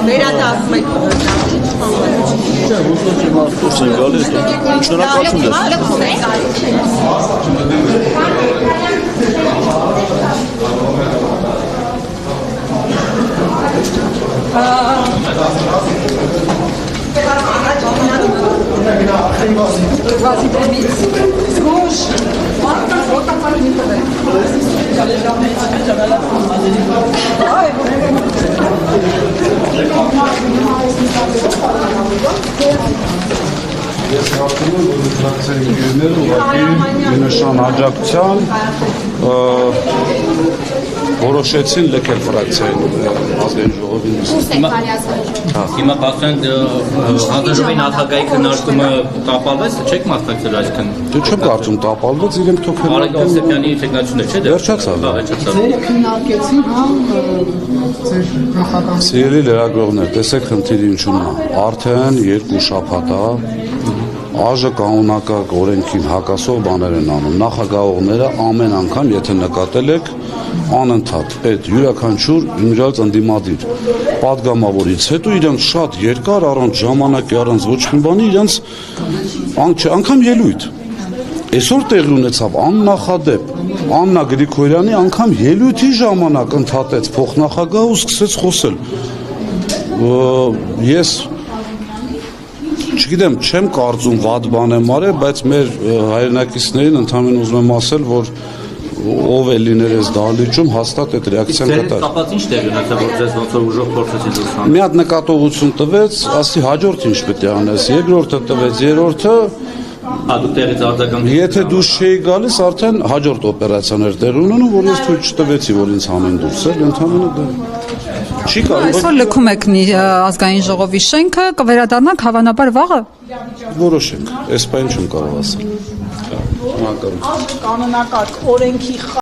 վերադառնում եք Ես կարծում եմ, որ ֆրակցիայի ընկերները ուղղակի նշան աջակցության որոշեցին լքել ֆրակցիային ազգային ժողովին։ Հիմա բացեն հանձնաժողովի նախագահի քննարկումը տապալվեց, չեք մասնակցել այսքան։ Դու չեմ կարծում տապալվեց, իրենք թոքել։ Արեգ Հովսեփյանի թեկնածություններ չէ՞ վերջացավ։ Ձեր քննարկեցին, հա, ձեր նախագահ։ Սիրելի լրագրողներ, տեսեք խնդիրը ինչու՞ն է։ Արդեն 2 շաբաթ է ԱԺ կանոնակարգ օրենքին հակասող բաներ են անում։ Նախագահողները ամեն անգամ, եթե նկատել եք, անընդհատ այդ յուրաքանչյուր ինձ ընդդիմադիր պատգամավորից հետո իրենք շատ երկար առանց ժամանակի, առանց ոչ մի բանի իրենց անգամ ելույթ։ Այսօր տեղի ունեցավ աննախադեպ Աննա Գրիգորյանի անգամ ելույթի ժամանակ ընդհատեց փոխնախագահը ու սկսեց խոսել։ Ես չգիտեմ, չեմ կարծում վատ բան եմ արել, բայց մեր հայրենակիցներին ընդհանրեն ուզում եմ ասել, որ ով է լիներ այս դահլիճում, հաստատ այդ ռեակցիան կտար։ Կապած ինչ տեղի ունեցավ, որ ձեզ ոնց որ ուժով փորձեցին դուրս հանել։ Մի հատ նկատողություն տվեց, ասի հաջորդը ինչ պետք է անես, երկրորդը տվեց, երրորդը դուք տեղից արձագանք։ Եթե դու չէի գալիս, արդեն հաջորդ օպերացիաներ տեղ ունենում, որ ես թույլ չտվեցի, որ ինձ հանեն դուրս, ընդհանրապես դա չի կարող։ Այսօր լքում եք ազգային ժողովի շենքը, կվերադառնաք հավանաբար վաղը։ Որոշենք, այս բան չեմ կարող ասել։ Կանոնակարգ օրենքի